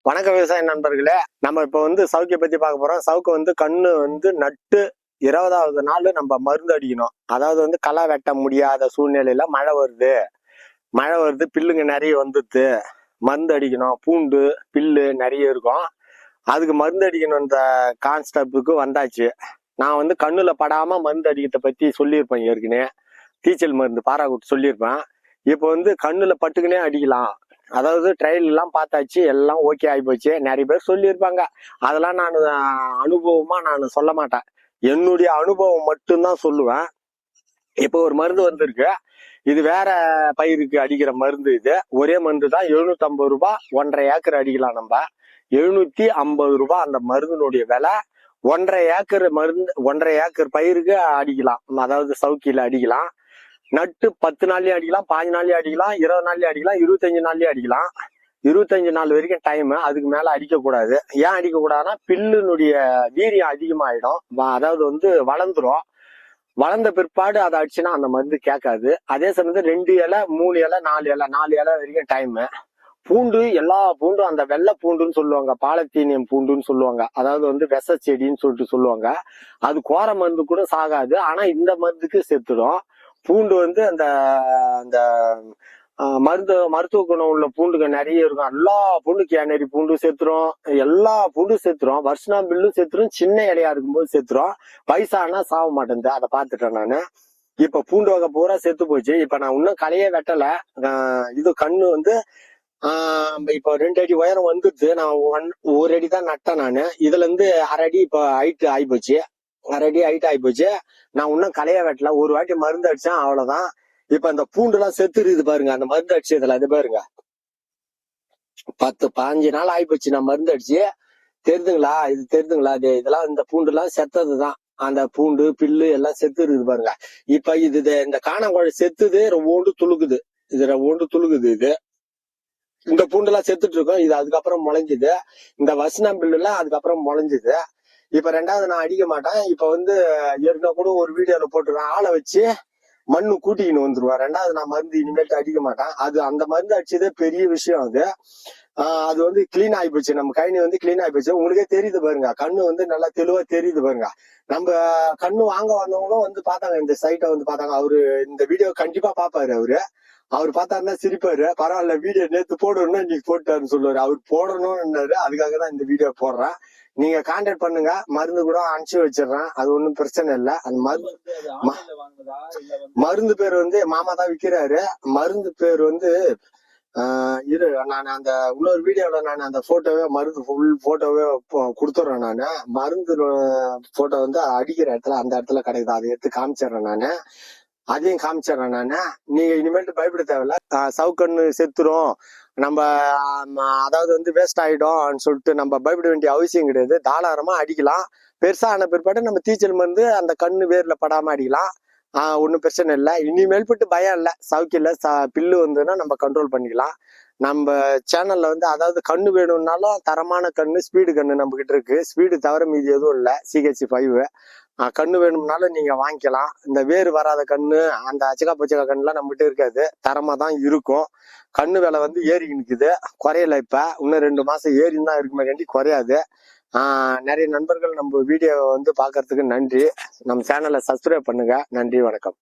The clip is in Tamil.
வணக்க விவசாய நண்பர்களே, நம்ம இப்ப சவுக்கிய பத்தி பார்க்க போறோம். சவுக்கு கண்ணு நட்டு 20வது நாள் நம்ம மருந்து அடிக்கணும். அதாவது களை வெட்ட முடியாத சூழ்நிலையில மழை வருது, பில்லுங்க நிறைய வந்துடுது, மருந்து அடிக்கணும். பூண்டு பில்லு நிறைய இருக்கும், அதுக்கு மருந்து அடிக்கணும்ன்ற கான்ஸ்டெப்டுக்கு வந்தாச்சு. நான் கண்ணுல படாம மருந்து அடிக்கிறத பத்தி சொல்லியிருப்பேன் ஏற்கனவே. தீச்சல் மருந்து பாராகுட்டு சொல்லியிருப்பேன். இப்போ கண்ணுல பட்டுக்குனே அடிக்கலாம். அதாவது ட்ரையல் எல்லாம் பார்த்தாச்சு, எல்லாம் ஓகே ஆகி போச்சு. நிறைய பேர் சொல்லியிருப்பாங்க, அதெல்லாம் நான் அனுபவமா நான் சொல்ல மாட்டேன். என்னுடைய அனுபவம் மட்டும்தான் சொல்லுவேன். இப்போ ஒரு மருந்து வந்திருக்கு, இது வேற பயிருக்கு அடிக்கிற மருந்து. இது ஒரே மருந்து தான், 750 ரூபாய், 1.5 ஏக்கர் அடிக்கலாம். நம்ம 750 ரூபாய் அந்த மருந்தினுடைய விலை. 1.5 ஏக்கர் மருந்து, 1.5 ஏக்கர் பயிருக்கு அடிக்கலாம். அதாவது சவுக்கியில அடிக்கலாம். நட்டு 10 நாள்லயும் அடிக்கலாம், 15 நாள்லயும் அடிக்கலாம், 20 நாள்லயும் அடிக்கலாம், 25 நாள்லயும் அடிக்கலாம். 25 நாள் வரைக்கும் டைம். அதுக்கு மேல அடிக்கக்கூடாது. ஏன் அடிக்கக்கூடாதுன்னா, பில்லுனுடைய வீரியம் அதிகமாயிடும். அதாவது வளர்ந்துரும். வளர்ந்த பிற்பாடு அதை அடிச்சுன்னா அந்த மருந்து கேட்காது. அதே சமயத்துல 2 இலை 3 இலை 4 இலை வரைக்கும் டைம். பூண்டு, எல்லா பூண்டும் அந்த வெள்ளை பூண்டுன்னு சொல்லுவாங்க, பாலத்தீனியம் பூண்டுன்னு சொல்லுவாங்க. அதாவது விஷ செடின்னு சொல்லுவாங்க. அது கோர மருந்து கூட சாகாது, ஆனா இந்த மருந்துக்கு செத்துடும். பூண்டு அந்த அந்த மருத்துவ குணம் உள்ள பூண்டுங்க நிறைய இருக்கும். எல்லா பூண்டு, கேனரி பூண்டு செத்துரும், எல்லா பூண்டும் செத்துரும். வருஷனா பில்லும் செத்துரும், சின்ன இலையா இருக்கும்போது செத்துரும். வயசானா சாக மாட்டேங்குது. அதை பார்த்துட்டேன் நானு. இப்ப பூண்டு வகை பூரா செத்து போச்சு. இப்ப நான் இன்னும் களையே வெட்டல. இது கண்ணு இப்ப 2 அடி உயரம் வந்துடுது. நான் 1 அடி தான் நட்டேன் நானு. இதுல இருந்து 1/2 அடி இப்ப ஹைட் ஆயிப்போச்சு. 1/2 அடி ஹைட் ஆயிப்போச்சு. நான் இன்னும் களைய வெட்டல. ஒரு வாட்டி மருந்து அடிச்சேன், அவ்வளவுதான். இப்ப அந்த பூண்டு எல்லாம் செத்துருது பாருங்க, அந்த மருந்து அடிச்சதுல. அது பாருங்க, 10-15 நாள் ஆயிப்போச்சு நான் மருந்து அடிச்சு. தெரியுதுங்களா? இது தெரியுதுங்களா? இதெல்லாம் இந்த பூண்டு எல்லாம் செத்ததுதான். அந்த பூண்டு பில்லு எல்லாம் செத்துருது பாருங்க. இப்ப இது இந்த காணாங்கோழி செத்துது, ரொம்ப துளுக்குது. இது இந்த பூண்டு எல்லாம் செத்துட்டு இருக்கும். இது அதுக்கப்புறம் முளைஞ்சுது. இந்த வசனம் பில்லு எல்லாம் அதுக்கப்புறம் முளைஞ்சுது. இப்ப 2வது நான் அடிக்க மாட்டேன். இப்ப ஏற்கனவே கூட ஒரு வீடியோல போட்டுருவேன், ஆளை வச்சு மண்ணு கூட்டிக்கின்னு வந்துருவேன். 2வது நான் மருந்து இனிமேட்டு அடிக்க மாட்டேன். அது அந்த மருந்து அடிச்சதே பெரிய விஷயம். அது கிளீன் ஆகி போச்சு. நம்ம கைனி கிளீன் ஆகி போச்சு. உங்களுக்கே தெரியுது பாருங்க, கண்ணு நல்லா தெளிவா தெரியுது பாருங்க. நம்ம கண்ணு வாங்க வந்தவங்களும் பார்த்தாங்க, இந்த சைட்டை பார்த்தாங்க. அவரு இந்த வீடியோ கண்டிப்பா பாப்பாரு. அவர் பார்த்தாருன்னா சிரிப்பாரு. பரவாயில்ல, வீடியோ நேத்து போடணும்னா இன்னைக்கு போட்டாருன்னு சொல்லுவாரு. அவர் போடணும்னாரு. அதுக்காக தான் இந்த வீடியோ போடுறேன். நீங்க கான்டாக்ட் பண்ணுங்க, மருந்து கூட அனுப்பிச்சு வச்சிடுறேன். அது ஒன்றும் பிரச்சனை இல்லை. அந்த மருந்து பேர் மாமா தான் விற்கிறாரு. மருந்து பேர் இரு, நான் அந்த இன்னொரு வீடியோல நான் அந்த போட்டோவே, மருந்து ஃபுல் போட்டோவே கொடுத்துட்றேன். நான் மருந்து போட்டோ அடிக்கிற இடத்துல, அந்த இடத்துல கிடைக்குது, அதை எடுத்து காமிச்சிடுறேன். நானு அதையும் காமிச்சிடுறேன். நானு நீங்க இனிமேட்டு பயப்பட தேவையில்ல. சவுக்கண்ணு செத்துரும், நம்ம அதாவது வேஸ்ட் ஆயிடும் சொல்லிட்டு நம்ம பயப்பட வேண்டிய அவசியம் கிடையாது. தாராளமா அடிக்கலாம். பெருசா ஆன பிற்பாடு நம்ம தீச்சல் மருந்து அந்த கண்ணு வேர்ல படாம அடிக்கலாம். ஒன்றும் பிரச்சனை இல்லை. இனிமேல்பட்டு பயம் இல்லை. சவுக்கில பில்லு நம்ம கண்ட்ரோல் பண்ணிக்கலாம். நம்ம சேனல்ல அதாவது கண்ணு வேணும்னாலும் தரமான கண்ணு, ஸ்பீடு கண்ணு நம்ம கிட்ட இருக்கு. ஸ்பீடு தவிர மீதி எதுவும் இல்லை. CH5 கண்ணு வேணும்னாலும் நீங்க வாங்கிக்கலாம். இந்த வேறு வராத கண்ணு, அந்த அச்சக்கா பச்சக்கா கண்ணுலாம் நம்மகிட்ட இருக்காது, தரமா தான் இருக்கும். கண்ணு விலை ஏறி நிற்குது, குறையல. இப்ப இன்னும் 2 மாசம் ஏறின்னு தான் இருக்குமே கண்டி, குறையாது. நிறைய நண்பர்கள் நம்ம வீடியோ பாக்குறதுக்கு நன்றி. நம்ம சேனலை சப்ஸ்கிரைப் பண்ணுங்க. நன்றி, வணக்கம்.